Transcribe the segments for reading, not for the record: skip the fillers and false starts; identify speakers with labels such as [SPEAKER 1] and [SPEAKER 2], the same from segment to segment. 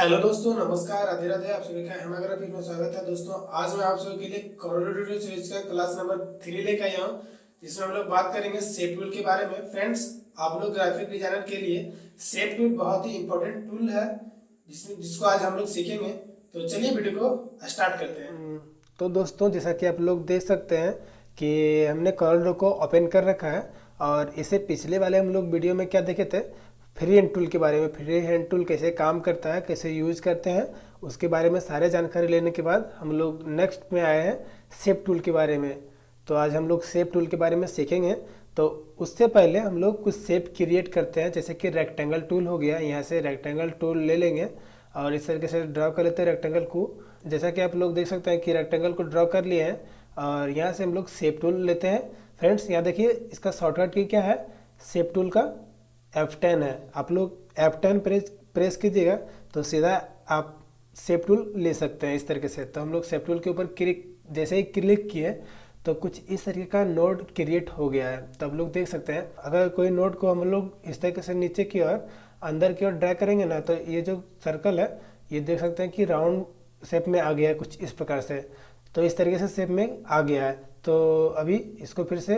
[SPEAKER 1] Hello दोस्तों, नमस्कार, राधे राधे। आप सभी का हेमागर ऑफिस में स्वागत है। दोस्तों, आज मैं आप सभी के लिए कोरोना सीरीज का क्लास नंबर 3 लेकर आया हूँ, जिसमें हम लोग बात करेंगे शेप टूल के बारे में। फ्रेंड्स, आप लोग ग्राफिक डिजाइनर के लिए शेप टूल बहुत ही इंपॉर्टेंट टूल है, जिसको आज हम लोग सीखेंगे। तो चलिए वीडियो को स्टार्ट करते हैं।
[SPEAKER 2] तो दोस्तों, जैसा कि आप लोग देख सकते हैं कि हमने कॉर्नर को ओपन कर रखा है। और इसे पिछले वाले हम लोग वीडियो में क्या देखे थे, फ्री हैंड टूल के बारे में। फ्री हैंड टूल कैसे काम करता है, कैसे यूज करते हैं, उसके बारे में सारे जानकारी लेने के बाद हम लोग नेक्स्ट में आए हैं शेप टूल के बारे में। तो आज हम लोग शेप टूल के बारे में सीखेंगे। तो उससे पहले हम लोग कुछ शेप क्रिएट करते हैं, जैसे कि रेक्टेंगल टूल हो गया। यहाँ से रेक्टेंगल टूल ले लेंगे और इस तरीके से ड्रॉ कर लेते हैं रेक्टेंगल को। जैसा कि आप लोग देख सकते हैं कि रेक्टेंगल को ड्रॉ कर लिए हैं और यहाँ से हम लोग शेप टूल लेते हैं। फ्रेंड्स, यहाँ देखिए, इसका शॉर्टकट की क्या है, शेप टूल का F10 है। आप लोग F10 प्रेस कीजिएगा तो सीधा आप शेप टूल ले सकते हैं इस तरीके से। तो हम लोग शेप टूल के ऊपर क्लिक, जैसे ही क्लिक किए तो कुछ इस तरीके का नोड क्रिएट हो गया है। तो आप लोग देख सकते हैं, अगर कोई नोड को हम लोग इस तरीके से नीचे की ओर अंदर की ओर ड्रैग करेंगे ना, तो ये जो सर्कल है ये देख सकते हैं कि राउंड शेप में आ गया है कुछ इस प्रकार से। तो इस तरीके से शेप में आ गया है। तो अभी इसको फिर से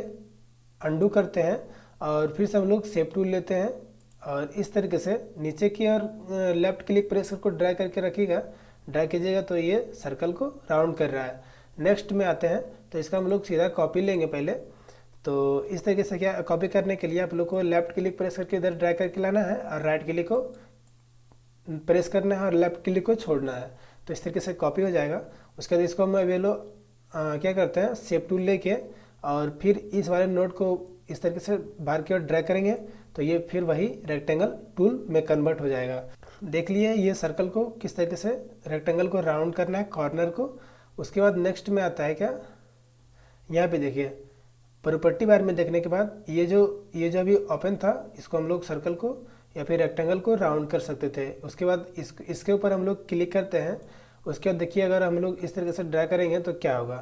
[SPEAKER 2] अंडू करते हैं और फिर से हम लोग शेप टूल लेते हैं और इस तरीके से नीचे की और लेफ्ट क्लिक प्रेस करके ड्रैग करके रखिएगा, ड्रैग कीजिएगा तो ये सर्कल को राउंड कर रहा है। नेक्स्ट में आते हैं, तो इसका हम लोग सीधा कॉपी लेंगे पहले। तो इस तरीके से क्या कॉपी करने के लिए आप लोग को लेफ्ट क्लिक प्रेस करके इधर ड्रैग करके लाना है और राइट क्लिक को प्रेस करना है और लेफ्ट क्लिक को छोड़ना है। तो इस तरीके से कॉपी हो जाएगा। उसके बाद इसको हम अभी क्या करते हैं, शेप टूल लेके और फिर इस वाले नोड को इस तरीके से बाहर की ओर ड्रैग करेंगे तो ये फिर वही रेक्टेंगल टूल में कन्वर्ट हो जाएगा। देख लिए ये सर्कल को किस तरीके से रेक्टेंगल को राउंड करना है, कॉर्नर को। उसके बाद नेक्स्ट में आता है क्या, यहाँ पे देखिए, प्रॉपर्टी बार में देखने के बाद ये जो अभी ओपन था, इसको हम लोग सर्कल को या फिर रेक्टेंगल को राउंड कर सकते थे। उसके बाद इसके ऊपर हम लोग क्लिक करते हैं। उसके बाद देखिए, अगर हम लोग इस तरीके से ड्रैग करेंगे तो क्या होगा,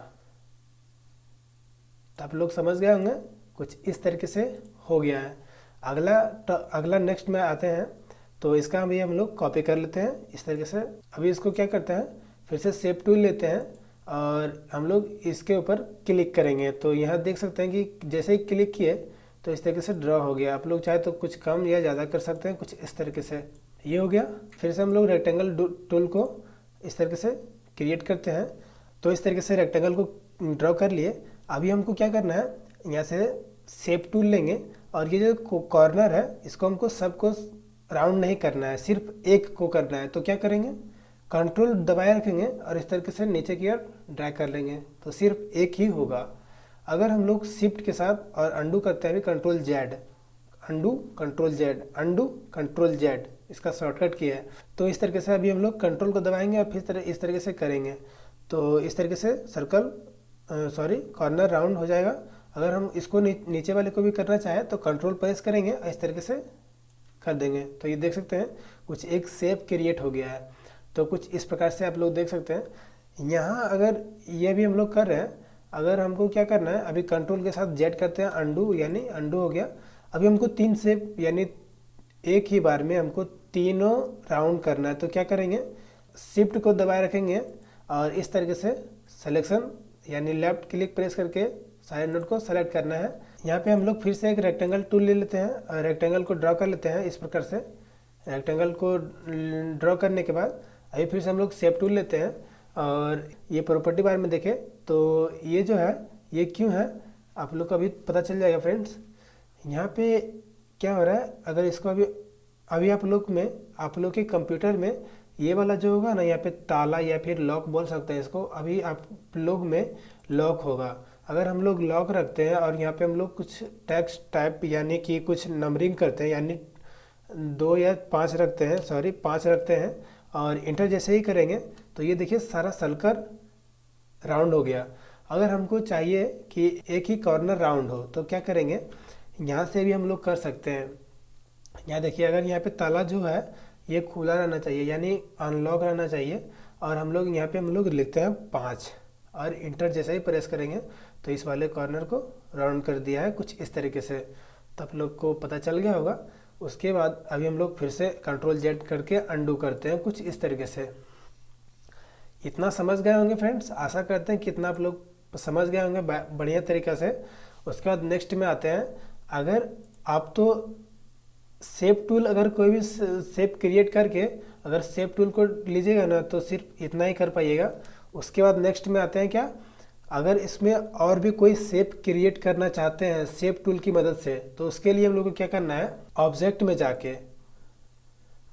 [SPEAKER 2] तो आप लोग समझ गए होंगे, कुछ इस तरीके से हो गया है। अगला नेक्स्ट में आते हैं, तो इसका भी हम लोग कॉपी कर लेते हैं इस तरीके से। अभी इसको क्या करते हैं, फिर से शेप टूल लेते हैं और हम लोग इसके ऊपर क्लिक करेंगे। तो यहाँ देख सकते हैं कि जैसे ही क्लिक किए तो इस तरीके से ड्रॉ हो गया। आप लोग चाहे तो कुछ कम या ज़्यादा कर सकते हैं, कुछ इस तरीके से। ये हो गया। फिर से हम लोग रेक्टेंगल टूल को इस तरीके से क्रिएट करते हैं। तो इस तरीके से रेक्टेंगल को ड्रॉ कर लिए। अभी हमको क्या करना है, यहाँ से शेप टूल लेंगे और ये जो कॉर्नर है इसको हमको सबको राउंड नहीं करना है, सिर्फ एक को करना है। तो क्या करेंगे, कंट्रोल दबाए रखेंगे और इस तरीके से नीचे की ओर ड्रैग कर लेंगे तो सिर्फ एक ही होगा। अगर हम लोग शिफ्ट के साथ और अंडू करते हैं, भी control Z, undo control Z, undo control Z, इसका शॉर्टकट किया है। तो इस तरीके से अभी हम लोग कंट्रोल को दबाएंगे और फिर इस तरीके से करेंगे तो इस तरीके से सर्कल कॉर्नर राउंड हो जाएगा। अगर हम इसको नीचे वाले को भी करना चाहें तो कंट्रोल प्रेस करेंगे और इस तरीके से कर देंगे। तो ये देख सकते हैं कुछ एक शेप क्रिएट हो गया है। तो कुछ इस प्रकार से आप लोग देख सकते हैं। यहाँ अगर ये भी हम लोग कर रहे हैं, अगर हमको क्या करना है, अभी कंट्रोल के साथ जेड करते हैं, अंडू, यानी अंडू हो गया। अभी हमको 3 शेप यानी एक ही बार में हमको तीनों राउंड करना है। तो क्या करेंगे, शिफ्ट को दबाए रखेंगे और इस तरीके से सिलेक्शन यानी लेफ्ट क्लिक प्रेस करके सारे नोड को सेलेक्ट करना है। यहाँ पे हम लोग फिर से एक रेक्टेंगल टूल ले लेते हैं और रेक्टेंगल को ड्रॉ कर लेते हैं इस प्रकार से। रेक्टेंगल को ड्रॉ करने के बाद अभी फिर से हम लोग शेप टूल लेते हैं और ये प्रॉपर्टी बार में देखें तो ये जो है ये क्यों है आप लोग को अभी पता चल जाएगा। फ्रेंड्स, यहाँ पे क्या हो रहा है, अगर इसको अभी आप लोग के कंप्यूटर में ये वाला जो होगा ना, यहाँ पे ताला या फिर लॉक बोल सकते हैं इसको, अभी आप लोग में लॉक होगा। अगर हम लोग लॉक रखते हैं और यहाँ पे हम लोग कुछ टेक्स्ट टाइप यानी कि कुछ नंबरिंग करते हैं, यानी 2 या 5 रखते हैं, 5 रखते हैं और इंटर जैसे ही करेंगे तो ये देखिए सारा सर्कल राउंड हो गया। अगर हमको चाहिए कि एक ही कॉर्नर राउंड हो तो क्या करेंगे, यहाँ से भी हम लोग कर सकते हैं। यहाँ देखिए, अगर यहाँ पे ताला जो है ये खुला रहना चाहिए यानी अनलॉक रहना चाहिए और हम लोग यहाँ पे हम लोग लिखते हैं 5 और इंटर जैसे ही प्रेस करेंगे तो इस वाले कॉर्नर को राउंड कर दिया है कुछ इस तरीके से। तो आप लोग को पता चल गया होगा। उसके बाद अभी हम लोग फिर से कंट्रोल जेड करके अंडू करते हैं कुछ इस तरीके से। इतना समझ गए होंगे फ्रेंड्स, आशा करते हैं कि इतना आप लोग समझ गए होंगे बढ़िया तरीक़ा से। उसके बाद नेक्स्ट में आते हैं, अगर आप तो शेप टूल, अगर कोई भी शेप क्रिएट करके अगर शेप टूल को लीजिएगा ना तो सिर्फ इतना ही कर पाइएगा। उसके बाद नेक्स्ट में आते हैं क्या, अगर इसमें और भी कोई शेप क्रिएट करना चाहते हैं शेप टूल की मदद से, तो उसके लिए हम लोग को क्या करना है, ऑब्जेक्ट में जाके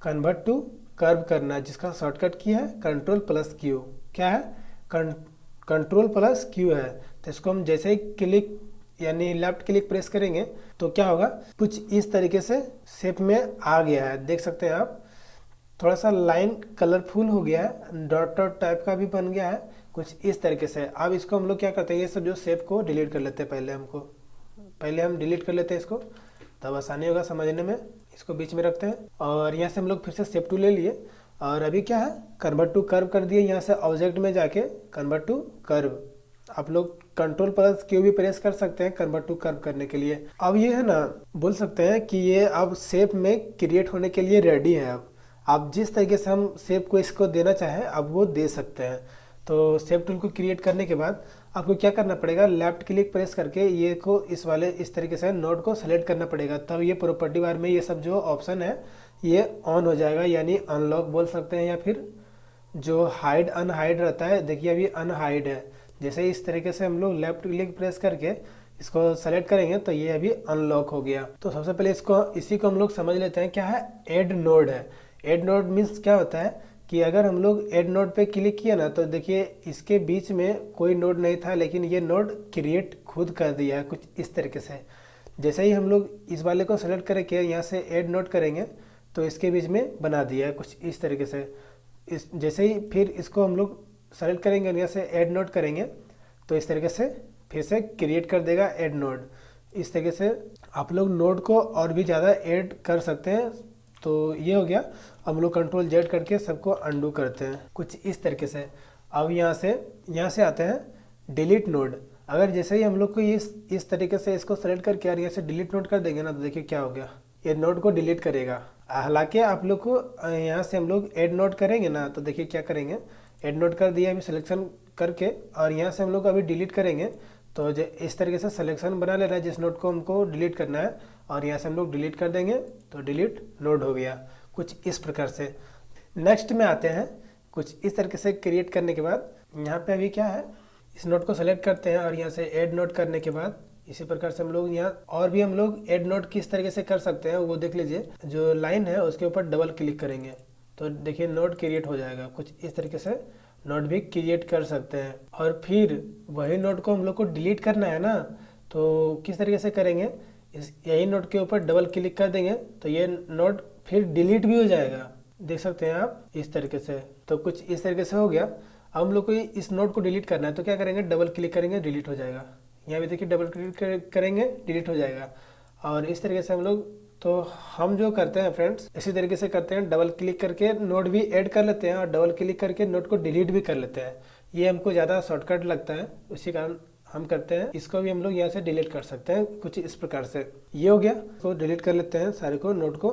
[SPEAKER 2] कन्वर्ट टू कर्व करना है, जिसका शॉर्टकट की है कंट्रोल प्लस क्यू। क्या है, कंट्रोल प्लस क्यू है। तो इसको हम जैसे ही क्लिक यानी लेफ्ट क्लिक प्रेस करेंगे तो क्या होगा, कुछ इस तरीके से शेप में आ गया है, देख सकते हैं आप। थोड़ा सा लाइन कलरफुल हो गया है, डॉट डॉट टाइप का भी बन गया है कुछ इस तरीके से। अब इसको हम लोग क्या करते हैं, ये सब जो शेप को डिलीट कर लेते हैं। पहले हम डिलीट कर लेते हैं इसको, तब आसानी होगा समझने में। इसको बीच में रखते हैं और यहाँ से हम लोग फिर से शेप टू ले लिए और अभी क्या है, कन्वर्ट टू कर्व कर दिए। यहाँ से ऑब्जेक्ट में जाके कन्वर्ट टू कर्व, आप लोग कंट्रोल प्लस क्यू भी प्रेस कर सकते हैं कन्वर्ट टू कर्व करने के लिए। अब ये है ना, बोल सकते हैं कि ये अब शेप में क्रिएट होने के लिए रेडी है। अब आप जिस तरीके से हम शेप को इसको देना चाहें अब वो दे सकते हैं। तो शेप टूल को क्रिएट करने के बाद आपको क्या करना पड़ेगा, लेफ्ट क्लिक प्रेस करके ये को इस तरीके से नोड को सेलेक्ट करना पड़ेगा। तब ये प्रॉपर्टी बार में ये सब जो ऑप्शन है ये ऑन हो जाएगा, यानी अनलॉक बोल सकते हैं, या फिर जो हाइड अनहाइड रहता है, देखिए अभी अनहाइड है। जैसे इस तरीके से हम लोग लेफ्ट क्लिक प्रेस करके इसको सेलेक्ट करेंगे तो ये अभी अनलॉक हो गया। तो सबसे पहले इसी को हम लोग समझ लेते हैं, क्या है, ऐड नोड है। ऐड नोड मीन्स क्या होता है कि अगर हम लोग ऐड नोड पे क्लिक किया ना तो देखिए इसके बीच में कोई नोड नहीं था, लेकिन ये नोड क्रिएट खुद कर दिया है कुछ इस तरीके से। जैसे ही हम लोग इस वाले को सेलेक्ट करके यहाँ से ऐड नोड करेंगे तो इसके बीच में बना दिया है कुछ इस तरीके से। जैसे ही फिर इसको हम लोग सेलेक्ट करेंगे और यहाँ से ऐड नोड करेंगे तो इस तरीके से फिर से क्रिएट कर देगा ऐड नोड। इस तरीके से आप लोग नोड को और भी ज़्यादा ऐड कर सकते हैं। तो ये हो गया। हम लोग कंट्रोल जेड करके सबको अंडू करते हैं कुछ इस तरीके से। अब यहाँ से आते हैं डिलीट नोड। अगर जैसे ही हम लोग को इस तरीके से इसको सेलेक्ट करके और यहाँ से डिलीट नोड कर देंगे ना तो देखिए क्या हो गया, ये नोड को डिलीट करेगा। हालांकि आप लोग को यहाँ से हम लोग ऐड नोड करेंगे ना तो देखिए क्या करेंगे, ऐड नोड कर दिया अभी सिलेक्शन करके, और यहाँ से हम लोग अभी डिलीट करेंगे तो इस तरीके से सिलेक्शन बना ले रहा है जिस नोड को हमको डिलीट करना है, और यहाँ से हम लोग डिलीट कर देंगे तो डिलीट नोड हो गया कुछ इस प्रकार से। नेक्स्ट में आते हैं, कुछ इस तरीके से क्रिएट करने के बाद यहाँ पे अभी क्या है, इस नोड को सेलेक्ट करते हैं और यहाँ से ऐड नोड करने के बाद इसी प्रकार से हम लोग यहाँ और भी हम लोग ऐड नोड किस तरीके से कर सकते हैं वो देख लीजिए। जो लाइन है उसके ऊपर डबल क्लिक करेंगे तो देखिए नोड क्रिएट हो जाएगा कुछ इस तरीके से। नोड भी क्रिएट कर सकते हैं। और फिर वही नोड को हम लोग को डिलीट करना है ना तो किस तरीके से करेंगे, यही नोड के ऊपर डबल क्लिक कर देंगे तो ये नोड फिर डिलीट भी हो जाएगा, देख सकते हैं आप इस तरीके से। तो कुछ इस तरीके से हो गया। अब हम लोग को इस नोड को डिलीट करना है तो क्या करेंगे, डबल क्लिक करेंगे डिलीट हो जाएगा। यहाँ भी देखिए डबल क्लिक करेंगे डिलीट हो जाएगा। और इस तरीके से हम लोग, तो हम जो करते हैं फ्रेंड्स इसी तरीके से करते हैं, डबल क्लिक करके नोड भी ऐड कर लेते हैं और डबल क्लिक करके नोड को डिलीट भी कर लेते हैं। ये हमको ज़्यादा शॉर्टकट लगता है, उसी कारण हम करते हैं। इसको भी हम लोग यहाँ से डिलीट कर सकते हैं कुछ इस प्रकार से। ये हो गया, तो डिलीट कर लेते हैं सारे को, नोड को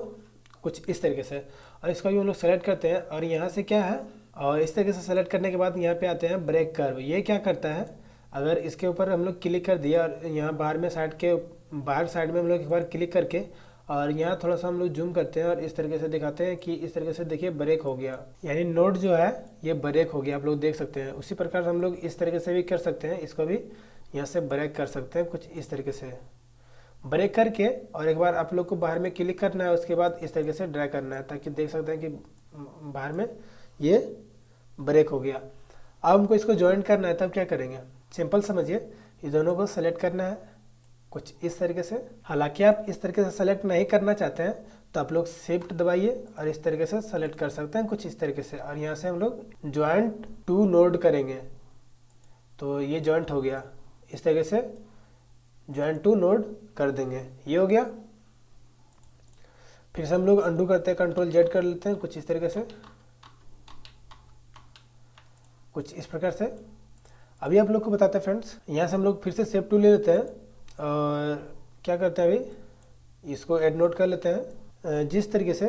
[SPEAKER 2] कुछ इस तरीके से। और इसको भी हम लोग सेलेक्ट करते हैं और यहाँ से क्या है, और इस तरीके से सेलेक्ट करने के बाद यहाँ पे आते हैं ब्रेक कर्व। ये क्या करता है, अगर इसके ऊपर हम लोग क्लिक कर दिया और यहाँ बाहर साइड में हम लोग एक बार क्लिक करके और यहाँ थोड़ा सा हम लोग जूम करते हैं और इस तरीके से दिखाते हैं कि इस तरीके से देखिए ब्रेक हो गया, यानी नोड जो है ये ब्रेक हो गया, आप लोग देख सकते हैं। उसी प्रकार से हम लोग इस तरीके से भी कर सकते हैं, इसको भी यहाँ से ब्रेक कर सकते हैं कुछ इस तरीके से। ब्रेक करके और एक बार आप लोग को बाहर में क्लिक करना है, उसके बाद इस तरीके से ड्रैग करना है ताकि देख सकते हैं कि बाहर में ये ब्रेक हो गया। अब हमको इसको ज्वाइन करना है, तब क्या करेंगे, सिंपल समझिए, ये दोनों को सेलेक्ट करना है कुछ इस तरीके से। हालांकि आप इस तरीके से सेलेक्ट नहीं करना चाहते हैं तो आप लोग शिफ्ट दबाइए और इस तरीके से सेलेक्ट कर सकते हैं कुछ इस तरीके से। और यहाँ से हम लोग ज्वाइंट टू नोड करेंगे तो ये ज्वाइंट हो गया, इस तरीके से ज्वाइंट टू नोड कर देंगे, ये हो गया। फिर से हम लोग अंडू करते हैं, कंट्रोल जेड कर लेते हैं कुछ इस तरीके से, कुछ इस प्रकार से। अभी आप लोग को बताते हैं फ्रेंड्स, यहाँ से हम लोग फिर से शेप टू ले लेते हैं और क्या करते हैं, अभी इसको ऐड नोड कर लेते हैं जिस तरीके से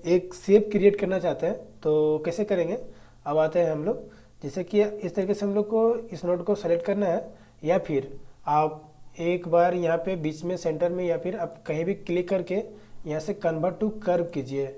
[SPEAKER 2] एक शेप क्रिएट करना चाहते हैं तो कैसे करेंगे, अब आते हैं हम लोग। जैसे कि इस तरीके से हम लोग को इस नोड को सेलेक्ट करना है, या फिर आप एक बार यहाँ पे बीच में सेंटर में या फिर आप कहीं भी क्लिक करके यहाँ से कन्वर्ट टू कर्व कीजिए।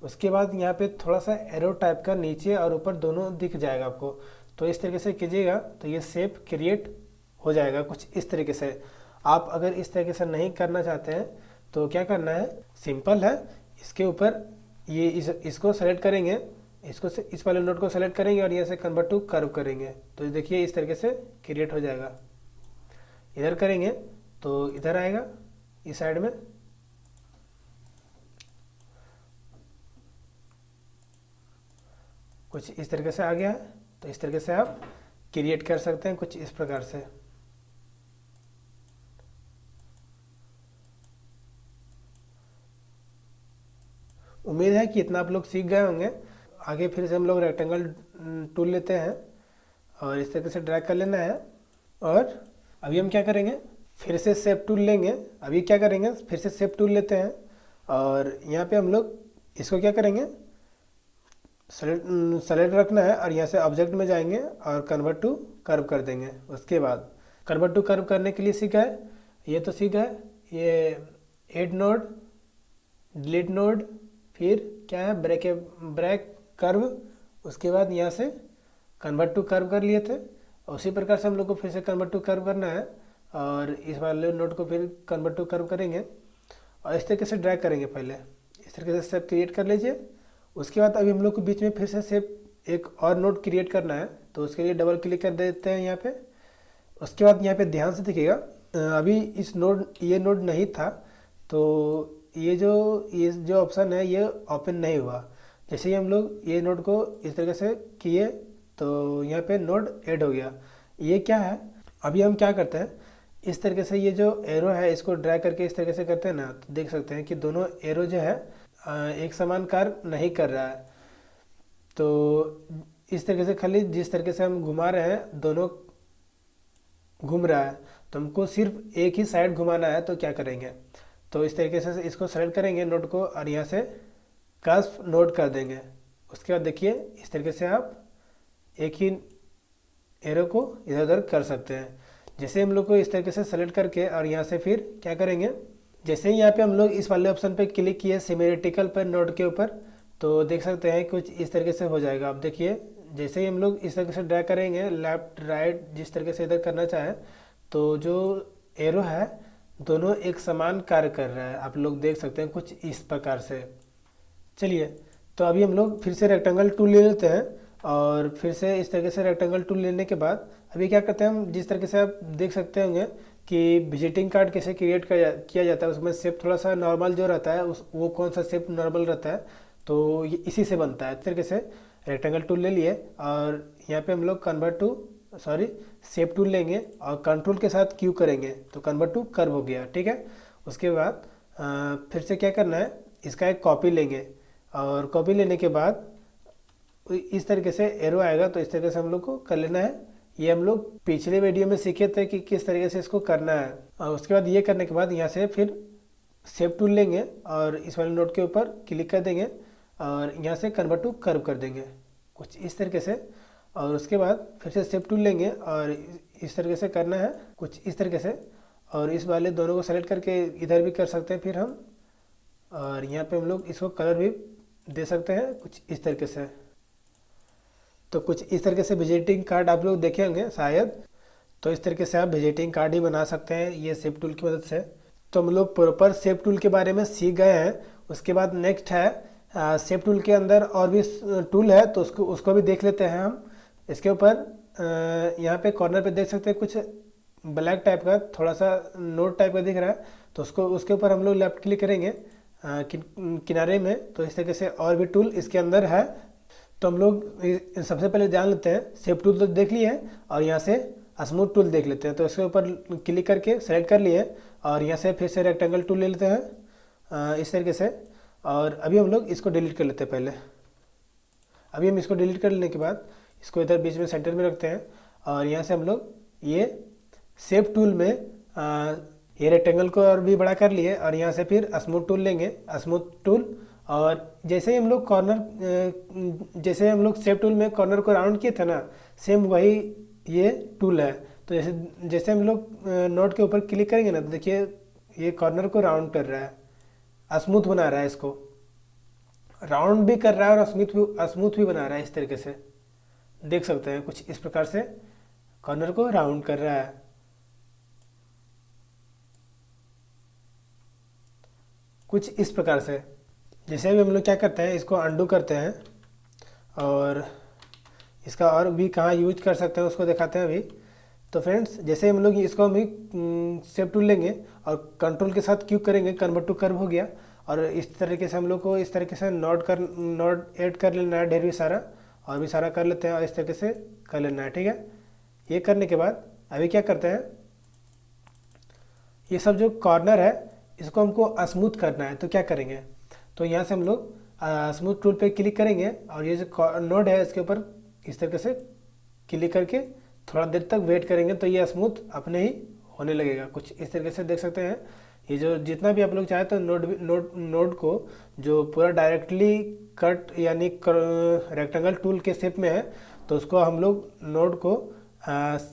[SPEAKER 2] उसके बाद यहाँ पे थोड़ा सा एरो टाइप का नीचे और ऊपर दोनों दिख जाएगा आपको, तो इस तरीके से कीजिएगा तो ये शेप क्रिएट हो जाएगा कुछ इस तरीके से। आप अगर इस तरीके से नहीं करना चाहते हैं तो क्या करना है, सिंपल है, इसके ऊपर ये इसको सेलेक्ट करेंगे, इस वाले नोड को सेलेक्ट करेंगे और यहाँ से कन्वर्ट टू कर्व करेंगे, तो देखिए इस तरीके से क्रिएट हो जाएगा। इधर करेंगे तो इधर आएगा इस साइड में, कुछ इस तरीके से आ गया है। तो इस तरीके से आप क्रिएट कर सकते हैं कुछ इस प्रकार से। उम्मीद है कि इतना आप लोग सीख गए होंगे। आगे फिर से हम लोग रेक्टेंगल टूल लेते हैं और इस तरीके से ड्रैग कर लेना है। और अभी हम क्या करेंगे, फिर से शेप टूल लेंगे। अभी क्या करेंगे, फिर से शेप टूल लेते हैं और यहाँ पे हम लोग इसको क्या करेंगे, सेलेक्ट रखना है और यहाँ से ऑब्जेक्ट में जाएंगे और कन्वर्ट टू कर्व कर देंगे। उसके बाद कन्वर्ट टू कर्व करने के लिए सीखा है, ये तो सीखा है, ये ऐड नोड, डिलीट नोड, फिर क्या है ब्रेक कर्व, उसके बाद यहाँ से कन्वर्ट टू कर्व कर लिए थे। उसी प्रकार से हम लोग को फिर से कन्वर्ट टू कर्व करना है और इस वाले नोड को फिर कन्वर्ट टू कर्व करेंगे और इस तरीके से ड्रैग करेंगे। पहले इस तरीके से शेप क्रिएट कर लीजिए। उसके बाद अभी हम लोग को बीच में फिर से शेप एक और नोड क्रिएट करना है, तो उसके लिए डबल क्लिक कर देते हैं यहाँ पे। उसके बाद यहाँ पे ध्यान से देखिएगा, अभी ये नोड नहीं था, तो ये जो ऑप्शन है ये ओपन नहीं हुआ। जैसे ही हम लोग ये नोड को इस तरीके से किए तो यहाँ पे नोड ऐड हो गया। ये क्या है, अभी हम क्या करते हैं, इस तरीके से ये जो एरो है इसको ड्रैग करके इस तरीके से करते हैं ना, तो देख सकते हैं कि दोनों एरो जो है एक समान कार्य नहीं कर रहा है। तो इस तरीके से खाली जिस तरीके से हम घुमा रहे हैं दोनों घूम रहा है, तो हमको सिर्फ एक ही साइड घुमाना है। तो क्या करेंगे, तो इस तरीके से इसको सेलेक्ट करेंगे नोड को और यहाँ से कास्प नोड कर देंगे। उसके बाद देखिए इस तरीके से आप एक ही एरो को इधर उधर कर सकते हैं। जैसे हम लोग को इस तरीके से सेलेक्ट करके और यहाँ से फिर क्या करेंगे, जैसे ही यहाँ पे हम लोग इस वाले ऑप्शन पे क्लिक किए सिमेट्रिकल पर नोड के ऊपर, तो देख सकते हैं कुछ इस तरीके से हो जाएगा। आप देखिए जैसे ही हम लोग इस तरीके से ड्रैग करेंगे लेफ्ट राइट जिस तरीके से इधर करना चाहें, तो जो एरो है दोनों एक समान कार्य कर रहा है। आप लोग देख सकते हैं कुछ इस प्रकार से। चलिए तो अभी हम लोग फिर से रेक्टेंगल टूल ले लेते हैं और फिर से इस तरीके से रेक्टेंगल टूल लेने के बाद अभी क्या करते हैं हम, जिस तरीके से आप देख सकते होंगे कि विजिटिंग कार्ड कैसे क्रिएट किया जाता है, उसमें शेप थोड़ा सा नॉर्मल जो रहता है वो कौन सा शेप नॉर्मल रहता है, तो ये इसी से बनता है। इस तरीके से रेक्टेंगल टूल ले लिए और यहाँ पे हम लोग शेप टूल लेंगे और कंट्रोल के साथ क्यू करेंगे तो कन्वर्ट टू कर्व हो गया। ठीक है, उसके बाद फिर से क्या करना है, इसका एक कॉपी लेंगे और कॉपी लेने के बाद इस तरीके से एरो आएगा, तो इस तरीके से हम लोग को कर लेना है। ये हम लोग पिछले वीडियो में सीखे थे कि किस तरीके से इसको करना है। और उसके बाद ये करने के बाद यहाँ से फिर शेप टूल लेंगे और इस वाले नोड के ऊपर क्लिक कर देंगे और यहाँ से कन्वर्ट टू कर्व कर देंगे कुछ इस तरीके से। और उसके बाद फिर से शेप टूल लेंगे और इस तरीके से करना है कुछ इस तरीके से। और इस वाले दोनों को सेलेक्ट करके इधर भी कर सकते हैं फिर हम, और यहाँ पे हम लोग इसको कलर भी दे सकते हैं कुछ इस तरीके से। तो कुछ इस तरीके से विजिटिंग कार्ड आप लोग देखे होंगे शायद, तो इस तरीके से आप विजिटिंग कार्ड ही बना सकते हैं ये शेप टूल की मदद से। तो हम लोग प्रॉपर शेप टूल के बारे में सीख गए हैं। उसके बाद नेक्स्ट है शेप टूल के अंदर और भी टूल है, तो उसको भी देख लेते हैं हम। इसके ऊपर यहाँ पे कॉर्नर पे देख सकते हैं कुछ ब्लैक टाइप का थोड़ा सा नोट टाइप का दिख रहा है, तो उसके ऊपर हम लोग लेफ्ट क्लिक करेंगे किनारे में। तो इस तरीके से और भी टूल इसके अंदर है, तो हम लोग सबसे पहले जान लेते हैं। शेप टूल तो देख लिए हैं और यहाँ से स्मूथ टूल देख लेते हैं। तो इसके ऊपर क्लिक करके सेलेक्ट कर लिए और यहाँ से फिर से रेक्टेंगल टूल ले लेते हैं इस तरीके से। और अभी हम लोग इसको डिलीट कर लेते हैं पहले। अभी हम इसको डिलीट कर लेने के बाद इसको इधर बीच में सेंटर में रखते हैं और यहाँ से हम लोग ये शेप टूल में ये रेक्टेंगल को और भी बड़ा कर लिए और यहाँ से फिर स्मूथ टूल लेंगे, स्मूथ टूल। और जैसे ही हम लोग जैसे हम लोग शेप टूल में कॉर्नर को राउंड किए थे ना, सेम वही ये टूल है। तो जैसे जैसे हम लोग नोट के ऊपर क्लिक करेंगे ना, तो देखिए ये कॉर्नर को राउंड कर रहा है, स्मूथ बना रहा है, इसको राउंड भी कर रहा है और स्मूथ भी बना रहा है। इस तरीके से देख सकते हैं, कुछ इस प्रकार से कॉर्नर को राउंड कर रहा है। कुछ इस प्रकार से। जैसे अभी हम लोग क्या करते हैं, इसको अंडू करते हैं और इसका और भी कहाँ यूज कर सकते हैं उसको दिखाते हैं अभी। तो फ्रेंड्स, जैसे हम लोग इसको अभी शेप टूल लेंगे और कंट्रोल के साथ क्लिक करेंगे, कन्वर्ट टू कर्व हो गया। और इस तरीके से हम लोग को इस तरीके से नोड ऐड कर लेना है, ढेर भी सारा, और भी सारा कर लेते हैं और इस तरीके से कर लेना है, ठीक है। ये करने के बाद अभी क्या करते हैं, ये सब जो कॉर्नर है इसको हमको स्मूथ करना है। तो क्या करेंगे, तो यहाँ से हम लोग स्मूथ टूल पे क्लिक करेंगे और ये जो नोड है इसके ऊपर इस तरीके से क्लिक करके थोड़ा देर तक वेट करेंगे, तो ये स्मूथ अपने ही होने लगेगा। कुछ इस तरीके से देख सकते हैं। ये जो जितना भी आप लोग चाहे तो नोड को जो पूरा डायरेक्टली कट यानी रेक्टेंगल टूल के शेप में है, तो उसको हम लोग नोड को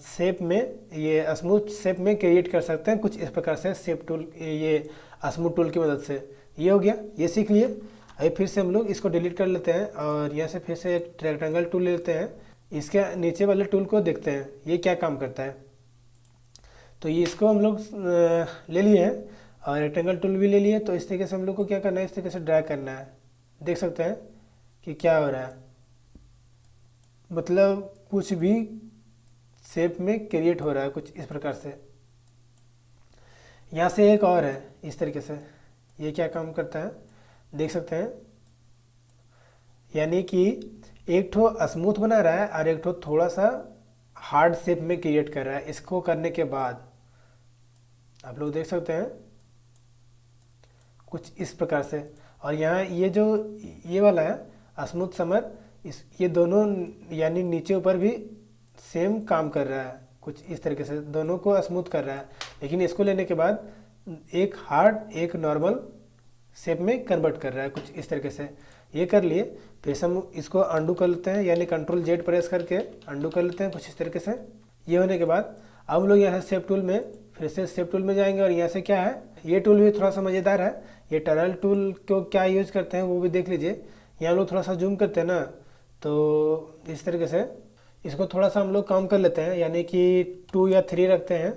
[SPEAKER 2] शेप में, ये स्मूथ शेप में क्रिएट कर सकते हैं कुछ इस प्रकार से शेप टूल, ये स्मूथ टूल की मदद से। ये हो गया, ये सीख लिए। अभी फिर से हम लोग इसको डिलीट कर लेते हैं और यहाँ से फिर से एक रेक्टेंगल टूल ले लेते हैं। इसके नीचे वाले टूल को देखते हैं ये क्या काम करता है। तो ये इसको हम लोग ले लिए हैं और रेक्टेंगल टूल भी ले लिए। तो इस तरीके से हम लोग को क्या करना है, इस तरीके से ड्रैग करना है। देख सकते हैं कि क्या हो रहा है, मतलब कुछ भी शेप में क्रिएट हो रहा है कुछ इस प्रकार से। यहाँ से एक और है इस तरीके से, ये क्या काम करता है देख सकते हैं, यानी कि एक ठो स्मूथ बना रहा है और एक ठो थोड़ा सा हार्ड शेप में क्रिएट कर रहा है। इसको करने के बाद आप लोग देख सकते हैं कुछ इस प्रकार से। और यहाँ ये जो ये वाला है स्मूथ समर, ये दोनों यानी नीचे ऊपर भी सेम काम कर रहा है कुछ इस तरीके से, दोनों को स्मूथ कर रहा है। लेकिन इसको लेने के बाद एक हार्ड एक नॉर्मल शेप में कन्वर्ट कर रहा है कुछ इस तरीके से। ये कर लिए, फिर से हम इसको अंडू कर लेते हैं, यानी कंट्रोल जेड प्रेस करके अंडू कर लेते हैं कुछ इस तरीके से। ये होने के बाद अब हम लोग यहाँ से शेप टूल में फिर से शेप टूल में जाएंगे और यहाँ से क्या है, ये टूल भी थोड़ा सा मज़ेदार है। ये टनल टूल को क्या यूज करते हैं वो भी देख लीजिए। यहाँ लोग थोड़ा सा जूम करते हैं ना, तो इस तरीके से इसको थोड़ा सा हम लोग कम कर लेते हैं, यानी कि 2 या 3 रखते हैं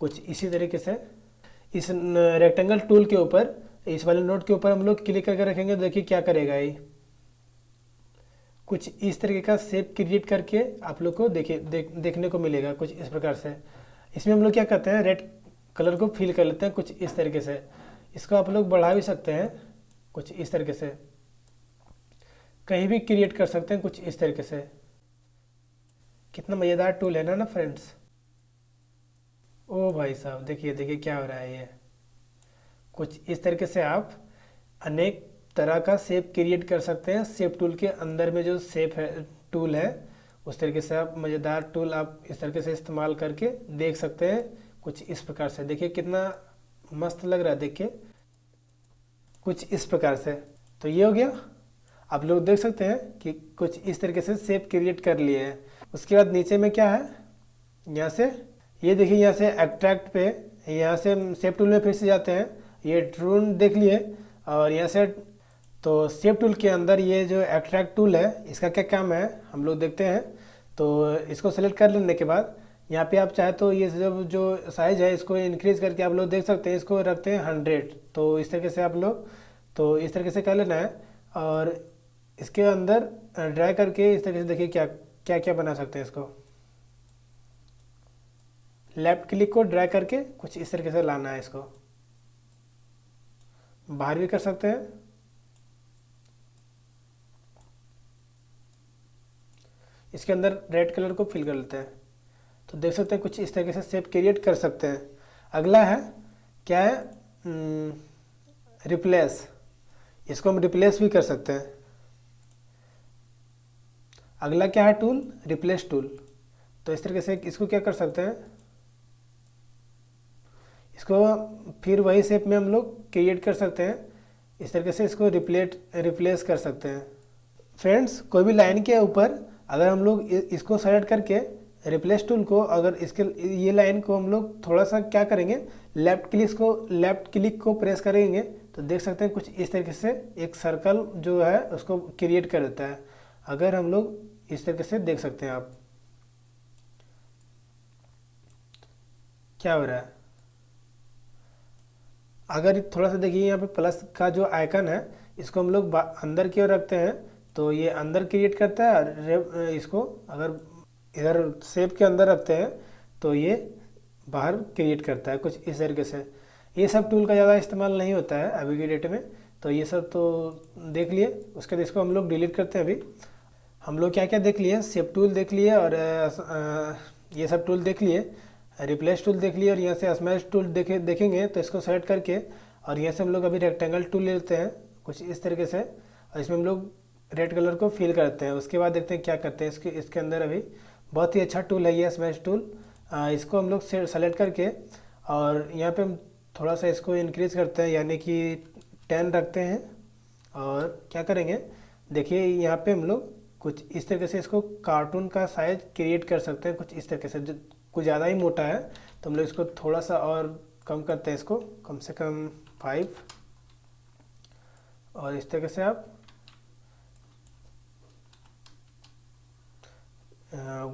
[SPEAKER 2] कुछ इसी तरीके से। इस रेक्टेंगल टूल के ऊपर, इस वाले नोट के ऊपर हम लोग क्लिक करके रखेंगे, देखिए क्या करेगा ये, कुछ इस तरीके का शेप क्रिएट करके आप लोग को देखने को मिलेगा कुछ इस प्रकार से। इसमें हम लोग क्या करते हैं, रेड कलर को फिल कर लेते हैं कुछ इस तरीके से। इसको आप लोग बढ़ा भी सकते हैं कुछ इस तरीके से, कहीं भी क्रिएट कर सकते हैं कुछ इस तरीके से। कितना मज़ेदार टूल है ना फ्रेंड्स। ओ भाई साहब, देखिए देखिए क्या हो रहा है। ये कुछ इस तरीके से आप अनेक तरह का शेप क्रिएट कर सकते हैं शेप टूल के अंदर में जो शेप है टूल है, उस तरीके से आप मज़ेदार टूल आप इस तरीके से इस्तेमाल करके देख सकते हैं कुछ इस प्रकार से। देखिए कितना मस्त लग रहा है, देखिए कुछ इस प्रकार से। तो ये हो गया, आप लोग देख सकते हैं कि कुछ इस तरीके से शेप क्रिएट कर लिए हैं। उसके बाद नीचे में क्या है, यहाँ से ये देखिए, यहाँ से एक्ट्रैक्ट पे, यहाँ से शेप टूल में फिर से जाते हैं, ये टूल देख लिए। और यहाँ से तो शेप टूल के अंदर ये जो एक्ट्रैक्ट टूल है, इसका क्या काम है हम लोग देखते हैं। तो इसको सेलेक्ट कर लेने के बाद यहाँ पे आप चाहे तो ये जो साइज़ है इसको इंक्रीज़ करके आप लोग देख सकते हैं, इसको रखते हैं 100। तो इस तरीके से आप लोग, तो इस तरीके से कर लेना है और इसके अंदर ड्रैग करके इस तरीके से देखिए क्या क्या क्या बना सकते हैं। इसको लेफ्ट क्लिक को ड्रैग करके कुछ इस तरीके से लाना है, इसको बाहर भी कर सकते हैं। इसके अंदर रेड कलर को फिल कर लेते हैं, तो देख सकते हैं कुछ इस तरीके से शेप क्रिएट कर सकते हैं। अगला है क्या है, रिप्लेस। इसको हम रिप्लेस भी कर सकते हैं। अगला क्या है टूल, रिप्लेस टूल। तो इस तरीके से इसको क्या कर सकते हैं, इसको फिर वही शेप में हम लोग क्रिएट कर सकते हैं। इस तरीके से इसको रिप्लेस कर सकते हैं। फ्रेंड्स, कोई भी लाइन के ऊपर अगर हम लोग इसको सेलेक्ट करके रिप्लेस टूल को, अगर इसके ये लाइन को हम लोग थोड़ा सा क्या करेंगे, लेफ्ट क्लिक को प्रेस करेंगे तो देख सकते हैं कुछ इस तरीके से एक सर्कल जो है उसको क्रिएट कर देता है। अगर हम लोग इस तरीके से देख सकते हैं आप क्या हो रहा है। अगर थोड़ा सा देखिए यहाँ पे प्लस का जो आइकन है इसको हम लोग अंदर की ओर रखते हैं तो ये अंदर क्रिएट करता है, और इसको अगर इधर शेप के अंदर रखते हैं तो ये बाहर क्रिएट करता है कुछ इस तरीके से। ये सब टूल का ज़्यादा इस्तेमाल नहीं होता है अभी की डेट में, तो ये सब तो देख लिए। उसके बाद इसको हम लोग डिलीट करते हैं। अभी हम लोग क्या क्या देख लिए, शेप टूल देख लिए और ये सब टूल देख लिए, रिप्लेस टूल देख लिए, और यहाँ से स्मैश टूल देखेंगे तो इसको सेलेक्ट करके और यहाँ से हम लोग अभी रेक्टेंगल टूल ले लेते हैं कुछ इस तरीके से, और इसमें हम लोग रेड कलर को फिल करते हैं। उसके बाद देखते हैं क्या करते हैं। इसके अंदर अभी बहुत ही अच्छा टूल है ये स्मैश टूल। इसको हम लोग सेलेक्ट करके और यहाँ पे हम थोड़ा सा इसको इंक्रीज करते हैं, यानी कि 10 रखते हैं। और क्या करेंगे, देखिए यहाँ पे हम लोग कुछ इस तरीके से इसको कार्टून का साइज क्रिएट कर सकते हैं कुछ इस तरीके से। कुछ ज़्यादा ही मोटा है तो हम लोग इसको थोड़ा सा और कम करते हैं, इसको कम से कम 5, और इस तरीके से आप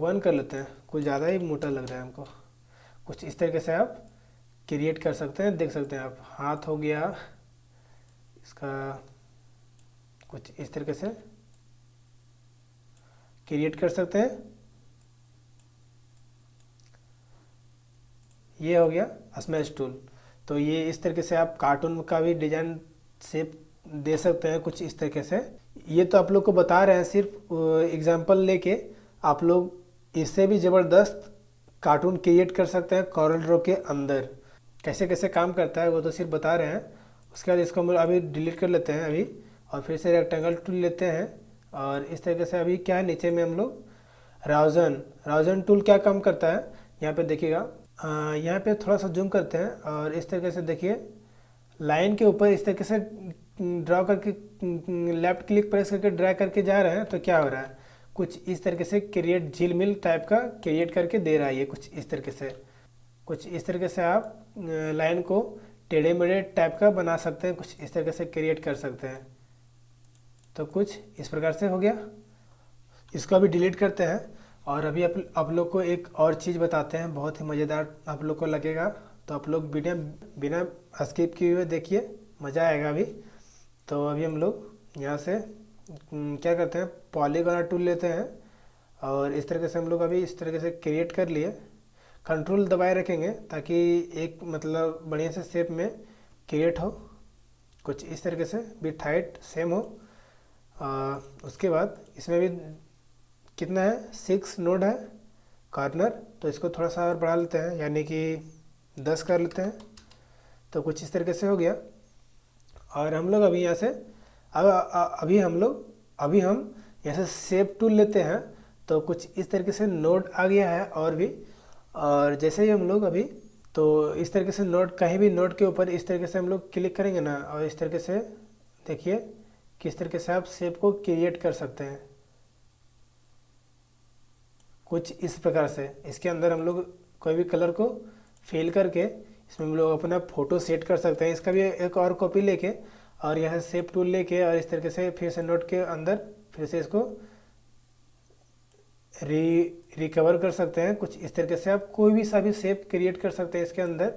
[SPEAKER 2] 1 कर लेते हैं। कुछ ज़्यादा ही मोटा लग रहा है हमको। कुछ इस तरीके से आप क्रिएट कर सकते हैं। देख सकते हैं आप हाथ हो गया इसका, कुछ इस तरीके से क्रिएट कर सकते हैं। ये हो गया स्मैश टूल। तो ये इस तरीके से आप कार्टून का भी डिजाइन शेप दे सकते हैं कुछ इस तरीके से। ये तो आप लोग को बता रहे हैं सिर्फ एग्जांपल लेके, आप लोग इससे भी ज़बरदस्त कार्टून क्रिएट कर सकते हैं कॉरल ड्रॉ के अंदर। कैसे कैसे काम करता है वो तो सिर्फ बता रहे हैं। उसके बाद इसको हम अभी डिलीट कर लेते हैं अभी, और फिर से रेक्टेंगल टूल लेते हैं और इस तरीके से अभी क्या है, नीचे में हम लोग राउजन टूल क्या काम करता है यहाँ पे देखिएगा। यहाँ पे थोड़ा सा जूम करते हैं और इस तरीके से देखिए लाइन के ऊपर इस तरीके से ड्रॉ करके लेफ्ट क्लिक प्रेस करके ड्रैग करके जा रहे हैं तो क्या हो रहा है, कुछ इस तरीके से क्रिएट झिलमिल टाइप का क्रिएट करके दे रहा है ये कुछ इस तरीके से। कुछ इस तरीके से आप लाइन को टेढ़े मेढ़े टाइप का बना सकते हैं, कुछ इस तरीके से क्रिएट कर सकते हैं। तो कुछ इस प्रकार से हो गया। इसको अभी डिलीट करते हैं और अभी आप लोग को एक और चीज़ बताते हैं, बहुत ही मज़ेदार आप लोग को लगेगा। तो आप लोग बिना स्किप किए हुए देखिए, मज़ा आएगा अभी। तो अभी हम लोग यहाँ से क्या करते हैं, पॉलीगॉन टूल लेते हैं और इस तरीके से हम लोग अभी इस तरीके से क्रिएट कर लिए। कंट्रोल दबाए रखेंगे ताकि एक मतलब बढ़िया से शेप में क्रिएट हो, कुछ इस तरीके से विड्थ हाइट सेम हो। उसके बाद इसमें भी कितना है, 6 नोड है कॉर्नर, तो इसको थोड़ा सा और बढ़ा लेते हैं, यानी कि 10 कर लेते हैं। तो कुछ इस तरीके से हो गया। और हम लोग अभी यहाँ से अभी हम यहाँ से शेप टूल लेते हैं तो कुछ इस तरीके से नोड आ गया है और भी। और जैसे ही हम लोग अभी तो इस तरीके से नोड, कहीं भी नोड के ऊपर इस तरीके से हम लोग क्लिक करेंगे ना, और इस तरीके से देखिए किस तरीके से आप शेप को क्रिएट कर सकते हैं कुछ इस प्रकार से। इसके अंदर हम लोग कोई भी कलर को फिल करके इसमें हम लोग अपना फ़ोटो सेट कर सकते हैं। इसका भी एक और कॉपी लेके और यहाँ से शेप टूल लेके और इस तरीके से फिर से नोट के अंदर फिर से इसको रिकवर कर सकते हैं। कुछ इस तरीके से आप कोई भी सा भी शेप क्रिएट कर सकते हैं इसके अंदर।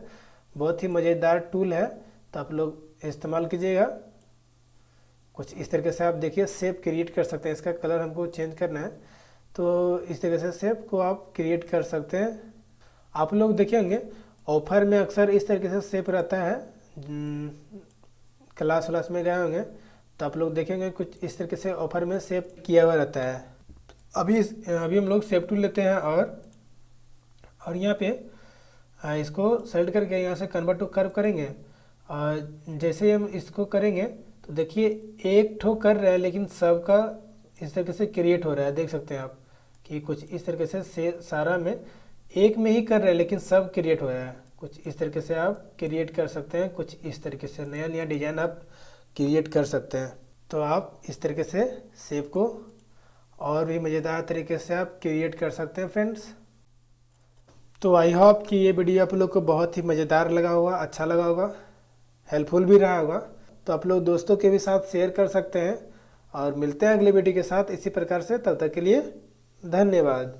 [SPEAKER 2] बहुत ही मज़ेदार टूल है, तो आप लोग इस्तेमाल कीजिएगा। कुछ इस तरीके से आप देखिए शेप क्रिएट कर सकते हैं। इसका कलर हमको चेंज करना है तो इस तरीके से शेप को आप क्रिएट कर सकते हैं। आप लोग देखेंगे ऑफर में अक्सर इस तरीके से शेप रहता है। क्लास व्लास में गए होंगे तो आप लोग देखेंगे कुछ इस तरीके से ऑफर में शेप किया हुआ रहता है। अभी हम लोग शेप टूल लेते हैं और यहाँ पे इसको सेलेक्ट करके यहाँ से कन्वर्ट टू कर्व करेंगे। और जैसे ही हम इसको करेंगे तो देखिए एक ठो कर रहा है लेकिन सबका इस तरीके से क्रिएट हो रहा है। देख सकते हैं आप कि कुछ इस तरीके से सारा में एक में ही कर रहा है लेकिन सब क्रिएट हो रहा है। कुछ इस तरीके से आप क्रिएट कर सकते हैं। कुछ इस तरीके से नया नया डिज़ाइन आप क्रिएट कर सकते हैं। तो आप इस तरीके से शेप को और भी मज़ेदार तरीके से आप क्रिएट कर सकते हैं फ्रेंड्स। तो आई होप कि ये वीडियो आप लोग को बहुत ही मज़ेदार लगा होगा, अच्छा लगा होगा, हेल्पफुल भी रहा होगा। तो आप लोग दोस्तों के भी साथ शेयर कर सकते हैं और मिलते हैं अगले वीडियो के साथ इसी प्रकार से। तब तक के लिए धन्यवाद।